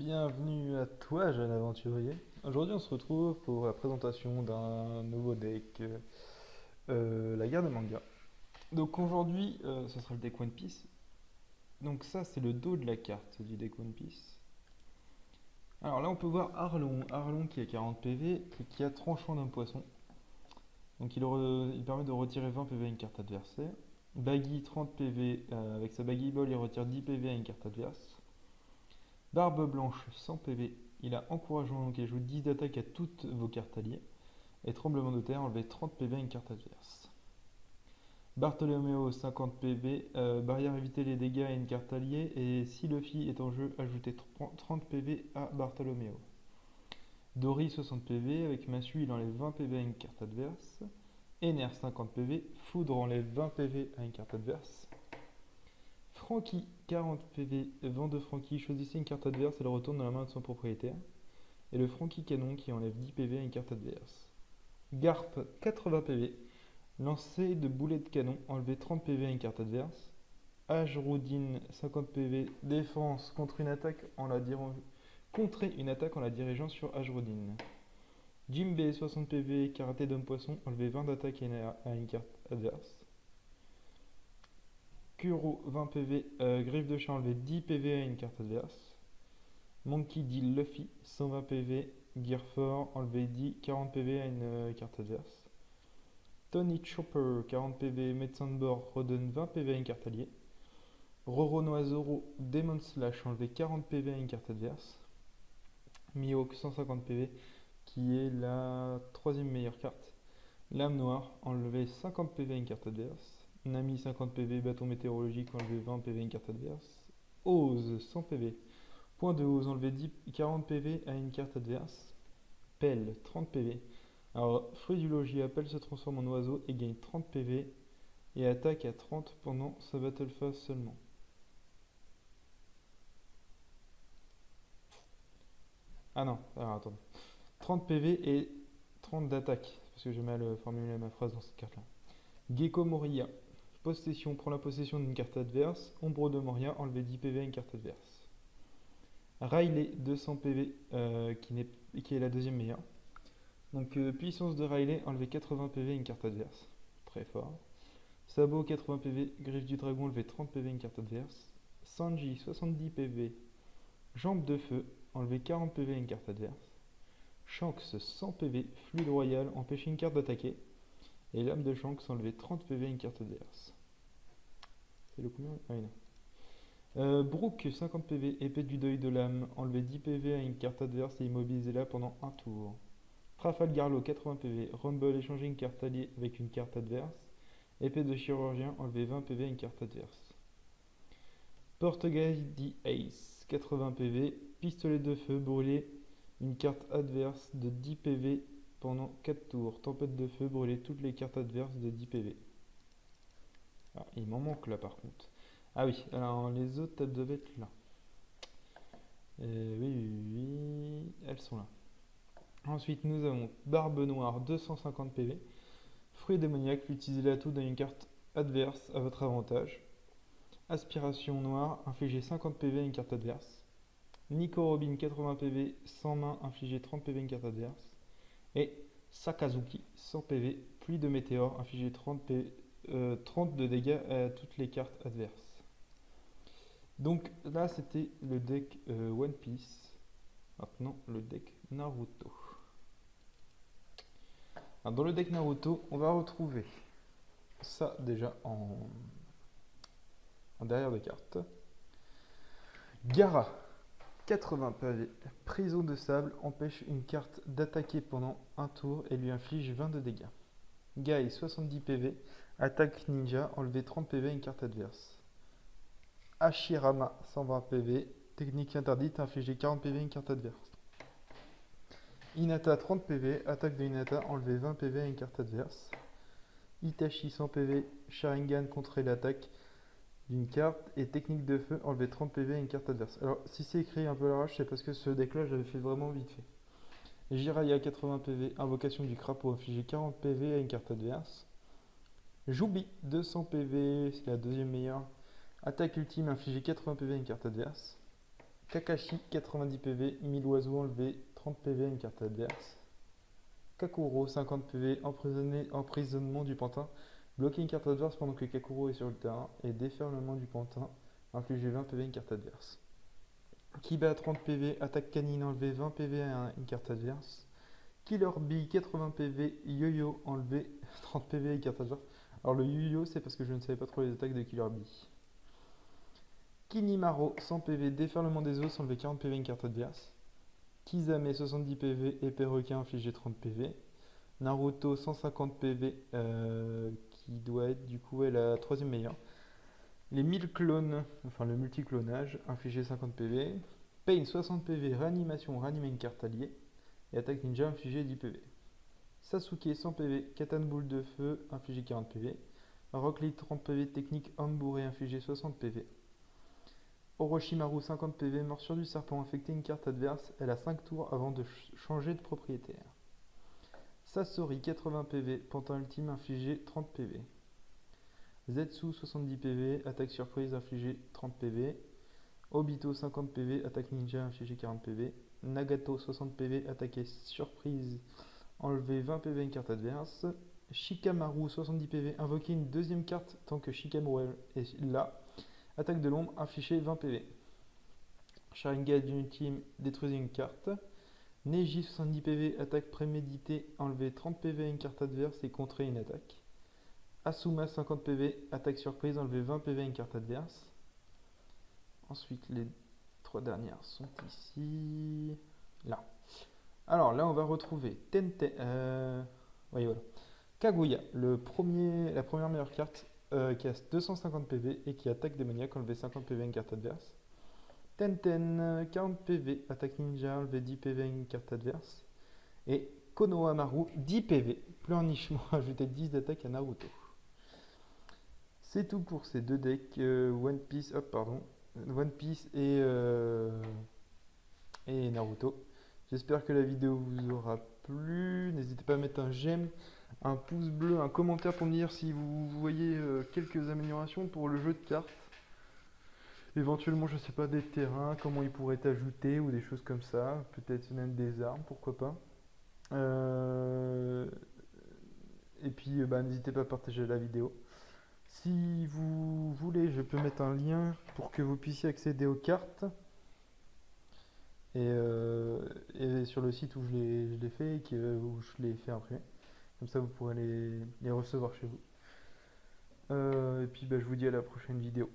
Bienvenue à toi, jeune aventurier. Aujourd'hui, on se retrouve pour la présentation d'un nouveau deck, la guerre des mangas. Donc aujourd'hui, ce sera le deck One Piece. Donc ça, c'est le dos de la carte du deck One Piece. Alors là, on peut voir Arlong, Arlong qui a 40 PV et qui a tranchant d'un poisson. Donc il permet de retirer 20 PV à une carte adversaire. Baggy 30 PV, avec sa Baggy Ball, il retire 10 PV à une carte adverse. Barbe Blanche 100 PV, il a encouragement, donc il ajoute 10 d'attaque à toutes vos cartes alliées. Et Tremblement de terre, enlevez 30 PV à une carte adverse. Bartholoméo 50 PV, barrière éviter les dégâts à une carte alliée. Et si Luffy est en jeu, ajoutez 30 PV à Bartholoméo. Dory 60 PV, avec Massue il enlève 20 PV à une carte adverse. Ener 50 PV, Foudre enlève 20 PV à une carte adverse. Franky 40 PV, vent de Franky, choisissez une carte adverse et le retourne dans la main de son propriétaire. Et le Franky Canon qui enlève 10 PV à une carte adverse. Garp 80 PV, lancer de boulet de canon, enlever 30 PV à une carte adverse. Ajroudine 50 PV, défense contre une attaque en la contrer une attaque en la dirigeant sur Ajroudine. Jimbe 60 PV, karaté d'homme poisson, enlever 20 d'attaque à une carte adverse. Kuro 20 PV, griffe de chat, enlever 10 PV à une carte adverse. Monkey D. Luffy 120 PV, Gear Fort, enlever 40 PV à une carte adverse. Tony Chopper 40 PV, médecin de bord, redonne 20 PV à une carte alliée. Roro Noizoro Demon Slash, enlever 40 PV à une carte adverse. Mihawk 150 PV, qui est la troisième meilleure carte. Lame Noire, enlever 50 PV à une carte adverse. Nami 50 PV, bâton météorologique, enlever 20 PV à une carte adverse. Ose 100 PV, point de Ose, enlever 40 PV à une carte adverse. Pelle 30 PV. Alors, fruit du logis, Appel se transforme en oiseau et gagne 30 PV et attaque à 30 pendant sa battle phase seulement. Ah non, alors attends. 30 PV et 30 d'attaque, parce que j'ai mal formulé ma phrase dans cette carte-là. Gecko Moria, possession, prend la possession d'une carte adverse. Ombre de Moria, enlever 10 PV à une carte adverse. Riley 200 PV, qui est la deuxième meilleure. Donc puissance de Riley, enlever 80 PV à une carte adverse. Très fort. Sabot 80 PV, griffe du dragon, enlever 30 PV à une carte adverse. Sanji 70 PV, jambe de feu, enlever 40 PV à une carte adverse. Shanks 100 PV, fluide royal, empêcher une carte d'attaquer. Et l'âme de Shanks, enlever 30 PV à une carte adverse. C'est le combien? Ah oui, non. Brook 50 PV, épée du deuil de l'âme, enlever 10 PV à une carte adverse et immobiliser-la pendant un tour. Trafalgar Law 80 PV, Rumble, échanger une carte alliée avec une carte adverse. Épée de chirurgien, enlever 20 PV à une carte adverse. Portugais The Ace 80 PV, pistolet de feu, brûler une carte adverse de 10 PV pendant 4 tours. Tempête de feu, brûler toutes les cartes adverses de 10 PV. Ah, il m'en manque là par contre. Ah oui, alors les autres elles doivent être là. Oui, elles sont là. Ensuite, nous avons Barbe Noire 250 PV. Fruit démoniaque, utilisez l'atout dans une carte adverse à votre avantage. Aspiration Noire, infligez 50 PV à une carte adverse. Nico Robin 80 PV, sans main, infligez 30 PV à une carte adverse. Et Sakazuki 100 PV, pluie de météores, infligez 30 de dégâts à toutes les cartes adverses. Donc là, c'était le deck One Piece. Maintenant, le deck Naruto. Alors, dans le deck Naruto, on va retrouver ça déjà en derrière de carte. Gaara, 80 PV, prison de sable, empêche une carte d'attaquer pendant un tour et lui inflige 20 de dégâts. Guy, 70 PV, attaque ninja, enlever 30 PV à une carte adverse. Hashirama, 120 PV, technique interdite, infliger 40 PV à une carte adverse. Hinata, 30 PV, attaque de Hinata, enlever 20 PV à une carte adverse. Itachi, 100 PV, Sharingan, contrer l'attaque d'une carte et technique de feu, enlever 30 PV à une carte adverse. Alors, si c'est écrit un peu à l'arrache, c'est parce que ce deck-là, j'avais fait vraiment vite fait. Jiraiya, 80 PV, invocation du crapaud, infliger 40 PV à une carte adverse. Joubi, 200 PV, c'est la deuxième meilleure. Attaque ultime, infliger 80 PV à une carte adverse. Kakashi, 90 PV, 1000 oiseaux enlevés, 30 PV à une carte adverse. Kakuro, 50 PV, emprisonnement du pantin. Bloquer une carte adverse pendant que Kakuro est sur le terrain. Et déferlement du pantin, infliger 20 PV à une carte adverse. Kiba, 30 PV, attaque canine enlevé, 20 PV à une carte adverse. Killer Bee, 80 PV, Yo-Yo enlevé, 30 PV à une carte adverse. Alors le Yo-Yo, c'est parce que je ne savais pas trop les attaques de Killer Bee. Kinimaro, 100 PV, déferlement des os, enlevé 40 PV à une carte adverse. Kizame, 70 PV, épée requin, infligé 30 PV. Naruto, 150 PV, qui doit être du coup la troisième meilleure. Les 1000 clones, enfin le multiclonage, infligé 50 PV. Pain, 60 PV, réanimation, réanimer une carte alliée. Et attaque ninja, infligé 10 PV. Sasuke, 100 PV, katane boule de feu, infligé 40 PV. Rock Lee, 30 PV, technique homme bourré, infligé 60 PV. Orochimaru, 50 PV, morsure du serpent, infecter une carte adverse, elle a 5 tours avant de changer de propriétaire. Sasori, 80 PV, pantin ultime, infligé 30 PV. Zetsu, 70 PV, attaque surprise, infligé 30 PV. Obito, 50 PV, attaque ninja, infligé 40 PV. Nagato, 60 PV, attaque surprise, enlever 20 PV à une carte adverse. Shikamaru, 70 PV, invoquer une deuxième carte tant que Shikamaru est là. Attaque de l'ombre, infliger 20 PV. Sharingan ultime, détruisez une carte. Neji, 70 PV, attaque préméditée, enlever 30 PV à une carte adverse et contrer une attaque. Asuma, 50 PV, attaque surprise, enlever 20 PV à une carte adverse. Ensuite, les 3 dernières sont ici. Là. Alors là, on va retrouver Tenten. Oui, voilà. Kaguya, la première meilleure carte qui a 250 PV et qui attaque démoniaque, enlever 50 PV à une carte adverse. Tenten, 40 PV, attaque ninja, enlever 10 PV à une carte adverse. Et Konohamaru, 10 PV, pleurnichement, ajouter 10 d'attaque à Naruto. C'est tout pour ces deux decks One Piece et Naruto. J'espère que la vidéo vous aura plu. N'hésitez pas à mettre un j'aime, un pouce bleu, un commentaire pour me dire si vous voyez quelques améliorations pour le jeu de cartes. Éventuellement, je sais pas, des terrains, comment ils pourraient être ajoutés ou des choses comme ça. Peut-être même des armes, pourquoi pas. Et puis, n'hésitez pas à partager la vidéo. Si vous voulez, je peux mettre un lien pour que vous puissiez accéder aux cartes. Et sur le site où je l'ai fait et où je l'ai fait imprimer. Comme ça, vous pourrez les recevoir chez vous. Et puis, je vous dis à la prochaine vidéo.